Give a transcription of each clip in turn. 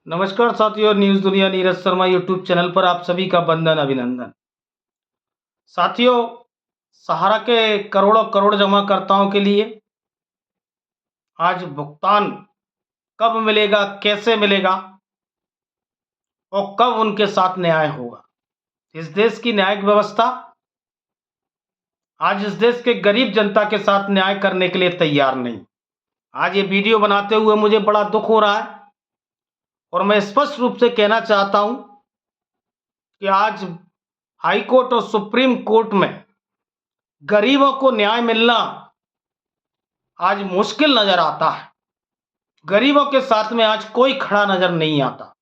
नमस्कार साथियों, न्यूज़ दुनिया नीरज शर्मा यूट्यूब चैनल पर आप सभी का वंदन अभिनंदन। साथियों, सहारा के करोड़ों करोड़ जमाकर्ताओं के लिए आज भुगतान कब मिलेगा, कैसे मिलेगा और कब उनके साथ न्याय होगा। इस देश की न्यायिक व्यवस्था आज इस देश के गरीब जनता के साथ न्याय करने के लिए तैयार नहीं। आज ये वीडियो बनाते हुए मुझे बड़ा दुख हो रहा है और मैं स्पष्ट रूप से कहना चाहता हूं कि आज हाई कोर्ट और सुप्रीम कोर्ट में गरीबों को न्याय मिलना आज मुश्किल नजर आता है। गरीबों के साथ में आज कोई खड़ा नजर नहीं आता,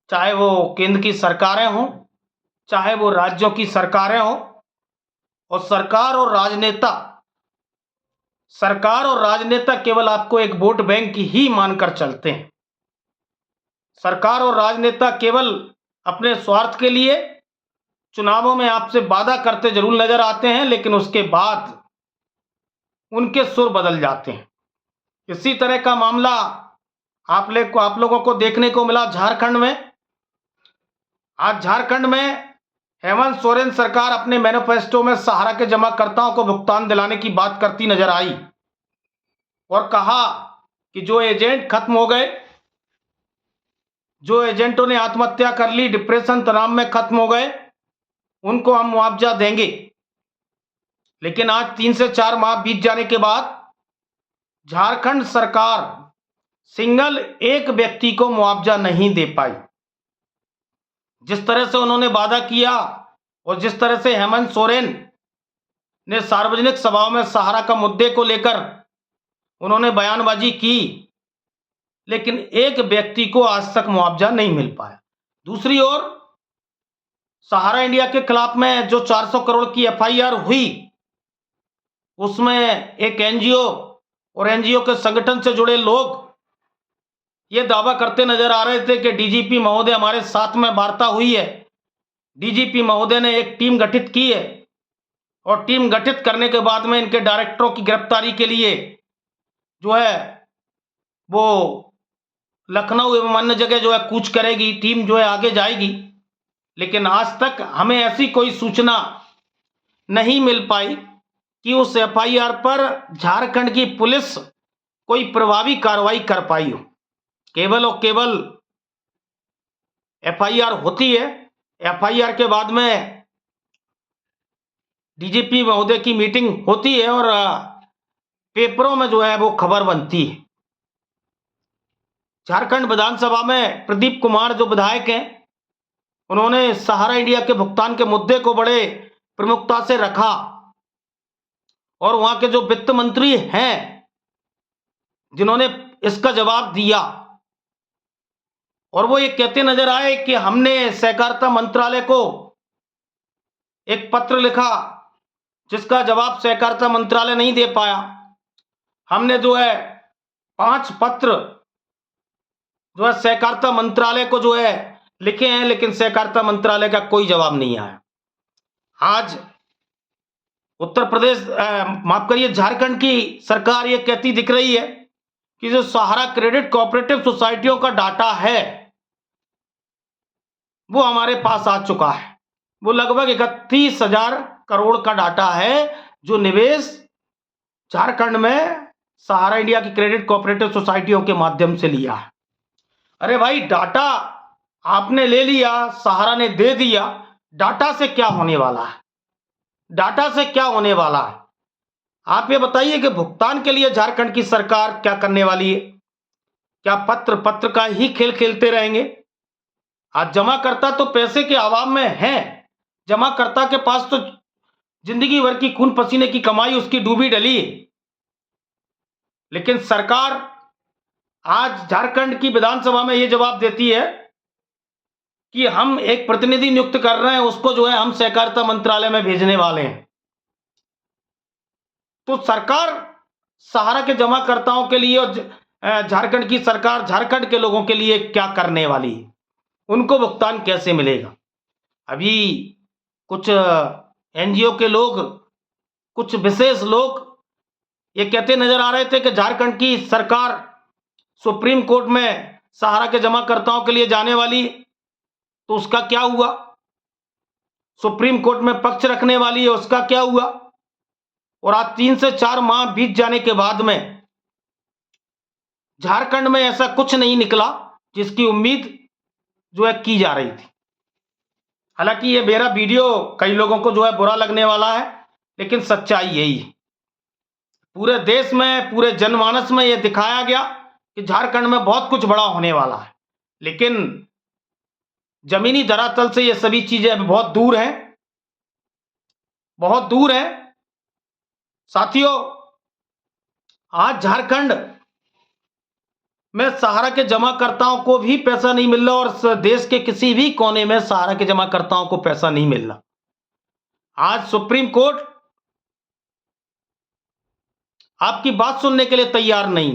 चाहे वो केंद्र की सरकारें हों, चाहे वो राज्यों की सरकारें हों। और सरकार और राजनेता केवल आपको एक वोट बैंक ही मानकर चलते हैं। सरकार और राजनेता केवल अपने स्वार्थ के लिए चुनावों में आपसे वादा करते जरूर नजर आते हैं, लेकिन उसके बाद उनके सुर बदल जाते हैं। इसी तरह का मामला आप लोगों को देखने को मिला झारखंड में। आज झारखंड में हेमंत सोरेन सरकार अपने मैनिफेस्टो में सहारा के जमाकर्ताओं को भुगतान दिलाने की बात करती नजर आई और कहा कि जो एजेंट खत्म हो गए, जो एजेंटों ने आत्महत्या कर ली, डिप्रेशन तनाव में खत्म हो गए, उनको हम मुआवजा देंगे। लेकिन आज 3 से 4 माह बीत जाने के बाद झारखंड सरकार सिंगल एक व्यक्ति को मुआवजा नहीं दे पाई। जिस तरह से उन्होंने वादा किया और जिस तरह से हेमंत सोरेन ने सार्वजनिक सभाओं में सहारा का मुद्दे को लेकर उन्होंने बयानबाजी की, लेकिन एक व्यक्ति को आज तक मुआवजा नहीं मिल पाया। दूसरी ओर सहारा इंडिया के खिलाफ में जो 400 करोड़ की एफआईआर हुई, उसमें एक एनजीओ और एनजीओ के संगठन से जुड़े लोग ये दावा करते नजर आ रहे थे कि डीजीपी महोदय हमारे साथ में वार्ता हुई है। डीजीपी महोदय ने एक टीम गठित की है और टीम गठित करने के बाद में इनके डायरेक्टरों की गिरफ्तारी के लिए जो है वो लखनऊ एवं अन्य जगह जो है कूच करेगी, टीम जो है आगे जाएगी। लेकिन आज तक हमें ऐसी कोई सूचना नहीं मिल पाई कि उस एफआईआर पर झारखंड की पुलिस कोई प्रभावी कार्रवाई कर पाई हो। केवल और केवल एफआईआर होती है, एफआईआर के बाद में डीजीपी महोदय की मीटिंग होती है और पेपरों में जो है वो खबर बनती है। झारखंड विधानसभा में प्रदीप कुमार जो विधायक हैं, उन्होंने सहारा इंडिया के भुगतान के मुद्दे को बड़े प्रमुखता से रखा और वहां के जो वित्त मंत्री हैं जिन्होंने इसका जवाब दिया और वो ये कहते नजर आए कि हमने सहकारिता मंत्रालय को एक पत्र लिखा जिसका जवाब सहकारिता मंत्रालय नहीं दे पाया। हमने जो है 5 पत्र जो है सहकारिता मंत्रालय को जो है लिखे हैं, लेकिन सहकारिता मंत्रालय का कोई जवाब नहीं आया। आज उत्तर प्रदेश माफ करिए झारखंड की सरकार ये कहती दिख रही है कि जो सहारा क्रेडिट कोऑपरेटिव सोसाइटियों का डाटा है वो हमारे पास आ चुका है। वो लगभग 31,000 करोड़ का डाटा है जो निवेश झारखंड में सहारा इंडिया की क्रेडिट कोऑपरेटिव सोसाइटियों के माध्यम से लिया है। अरे भाई, डाटा आपने ले लिया, सहारा ने दे दिया, डाटा से क्या होने वाला है? डाटा से क्या होने वाला है? आप ये बताइए कि भुगतान के लिए झारखंड की सरकार क्या करने वाली है? क्या पत्र का ही खेल खेलते रहेंगे? आज जमाकर्ता तो पैसे के अभाव में है, जमाकर्ता के पास तो जिंदगी भर की खून पसीने की कमाई उसकी डूबी डली है। लेकिन सरकार आज झारखंड की विधानसभा में यह जवाब देती है कि हम एक प्रतिनिधि नियुक्त कर रहे हैं, उसको जो है हम सहकारिता मंत्रालय में भेजने वाले हैं। तो सरकार सहारा के जमाकर्ताओं के लिए और झारखंड की सरकार झारखंड के लोगों के लिए क्या करने वाली है? उनको भुगतान कैसे मिलेगा? अभी कुछ एनजीओ के लोग, कुछ विशेष लोग ये कहते नजर आ रहे थे कि झारखंड की सरकार सुप्रीम कोर्ट में सहारा के जमाकर्ताओं के लिए जाने वाली, तो उसका क्या हुआ? सुप्रीम कोर्ट में पक्ष रखने वाली है, उसका क्या हुआ? और आज 3 से 4 माह बीत जाने के बाद में झारखंड में ऐसा कुछ नहीं निकला जिसकी उम्मीद जो है की जा रही थी। हालांकि ये मेरा वीडियो कई लोगों को जो है बुरा लगने वाला है, लेकिन सच्चाई यही है। पूरे देश में, पूरे जनमानस में यह दिखाया गया कि झारखंड में बहुत कुछ बड़ा होने वाला है, लेकिन जमीनी धरातल से ये सभी चीजें अभी बहुत दूर हैं, बहुत दूर हैं। साथियों, आज झारखंड में सहारा के जमाकर्ताओं को भी पैसा नहीं मिल रहा और देश के किसी भी कोने में सहारा के जमाकर्ताओं को पैसा नहीं मिल रहा। आज सुप्रीम कोर्ट आपकी बात सुनने के लिए तैयार नहीं।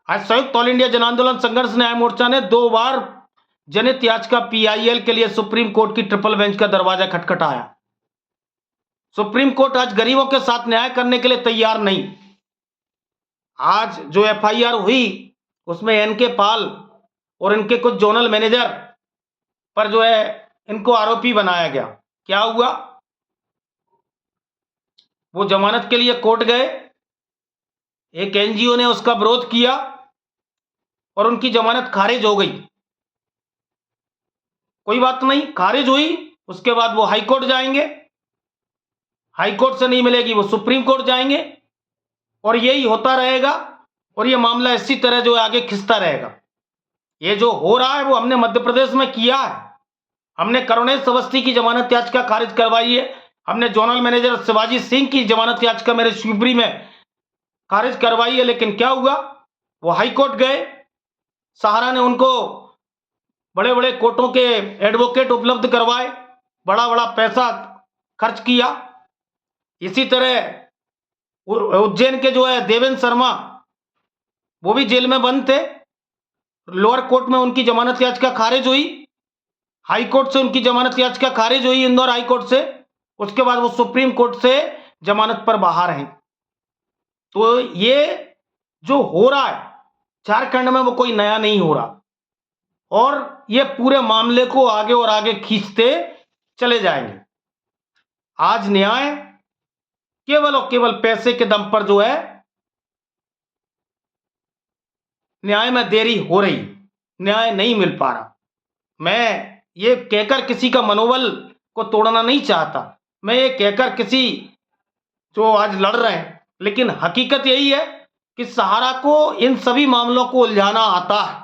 आज संयुक्त ऑल इंडिया जन आंदोलन संघर्ष न्याय मोर्चा ने 2 बार जनहित याचिका PIL के लिए सुप्रीम कोर्ट की ट्रिपल बेंच का दरवाजा खटखटाया। सुप्रीम कोर्ट आज गरीबों के साथ न्याय करने के लिए तैयार नहीं। आज जो FIR हुई उसमें NK पाल और इनके कुछ जोनल मैनेजर पर जो है इनको आरोपी बनाया गया। क्या हुआ? वो जमानत के लिए कोर्ट गए, एक NGO ने उसका विरोध किया और उनकी जमानत खारिज हो गई। कोई बात नहीं, खारिज हुई, उसके बाद वो हाई कोर्ट जाएंगे, हाई कोर्ट से नहीं मिलेगी वो सुप्रीम कोर्ट जाएंगे, और यही होता रहेगा और ये मामला इसी तरह जो आगे खिंचता रहेगा। ये जो हो रहा है वो हमने मध्य प्रदेश में किया है। हमने करुणेश अवस्थी की जमानत याचिका खारिज करवाई है, हमने जोनल मैनेजर शिवाजी सिंह की जमानत याचिका मेरे शिवपुरी में खारिज करवाई है, लेकिन क्या हुआ? वो हाई कोर्ट गए, सहारा ने उनको बड़े बड़े कोर्टों के एडवोकेट उपलब्ध करवाए, बड़ा बड़ा पैसा खर्च किया। इसी तरह उज्जैन के जो है देवेंद्र शर्मा, वो भी जेल में बंद थे, लोअर कोर्ट में उनकी जमानत याचिका खारिज हुई, हाई कोर्ट से उनकी जमानत याचिका खारिज हुई, इंदौर हाई कोर्ट से, उसके बाद वो सुप्रीम कोर्ट से जमानत पर बाहर हैं। तो ये जो हो रहा है झारखंड में वो कोई नया नहीं हो रहा, और ये पूरे मामले को आगे और आगे खींचते चले जाएंगे। आज न्याय केवल और केवल पैसे के दम पर जो है न्याय में देरी हो रही, न्याय नहीं मिल पा रहा। मैं ये कहकर किसी का मनोबल को तोड़ना नहीं चाहता, मैं ये कहकर किसी जो आज लड़ रहे हैं, लेकिन हकीकत यही है कि सहारा को इन सभी मामलों को उलझाना आता है,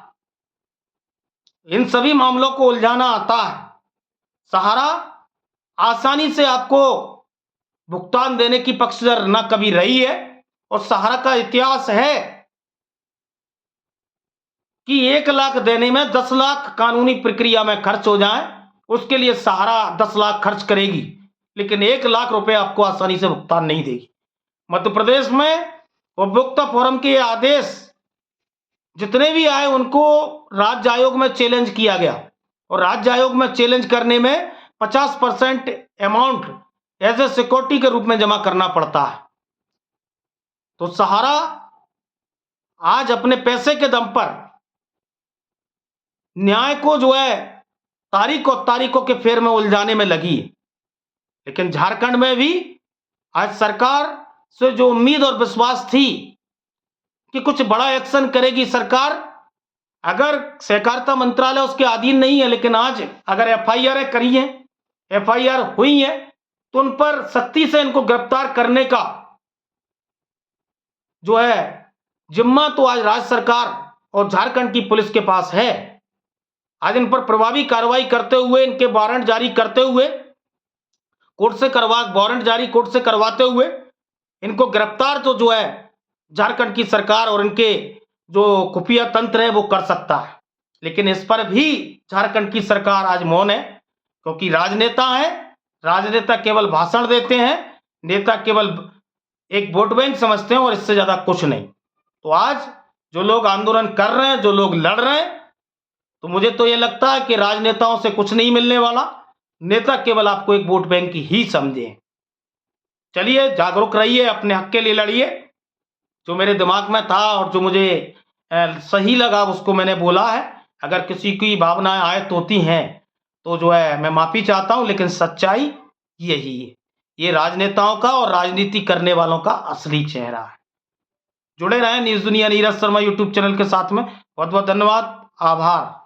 इन सभी मामलों को उलझाना आता है। सहारा आसानी से आपको भुगतान देने की पक्षधर न कभी रही है, और सहारा का इतिहास है कि 1 लाख देने में 10 लाख कानूनी प्रक्रिया में खर्च हो जाए, उसके लिए सहारा 10 लाख खर्च करेगी, लेकिन 1 लाख रुपए आपको आसानी से भुगतान नहीं देगी। मध्य प्रदेश में उपभोक्ता फोरम के आदेश जितने भी आए उनको राज्य आयोग में चैलेंज किया गया, और राज्य आयोग में चैलेंज करने में 50% अमाउंट एज ए सिक्योरिटी के रूप में जमा करना पड़ता है। तो सहारा आज अपने पैसे के दम पर न्याय को जो है तारीखों के फेर में उलझाने में लगी है, लेकिन झारखंड में भी आज सरकार से जो उम्मीद और विश्वास थी कि कुछ बड़ा एक्शन करेगी सरकार, अगर सहकारिता मंत्रालय उसके अधीन नहीं है, लेकिन आज अगर FIR करी है, FIR हुई है, तो उन पर सख्ती से इनको गिरफ्तार करने का जो है जिम्मा तो आज राज्य सरकार और झारखंड की पुलिस के पास है। आज इन पर प्रभावी कार्रवाई करते हुए, इनके वारंट जारी करते हुए, वारंट जारी कोर्ट से करवाते हुए इनको गिरफ्तार तो जो है झारखंड की सरकार और इनके जो खुफिया तंत्र है वो कर सकता है। लेकिन इस पर भी झारखंड की सरकार आज मौन है, क्योंकि राजनेता है, राजनेता केवल भाषण देते हैं, नेता केवल एक वोट बैंक समझते हैं और इससे ज्यादा कुछ नहीं। तो आज जो लोग आंदोलन कर रहे हैं, जो लोग लड़ रहे हैं, तो मुझे तो ये लगता है कि राजनेताओं से कुछ नहीं मिलने वाला, नेता केवल आपको एक वोट बैंक ही समझे। चलिए, जागरूक रहिए, अपने हक के लिए लड़िए। जो मेरे दिमाग में था और जो मुझे सही लगा उसको मैंने बोला है। अगर किसी की भावनाएं आए तोती हैं तो जो है मैं माफी चाहता हूं, लेकिन सच्चाई यही है। ये राजनेताओं का और राजनीति करने वालों का असली चेहरा है। जुड़े रहें न्यूज दुनिया नीरज शर्मा यूट्यूब चैनल के साथ में। बहुत बहुत धन्यवाद, आभार।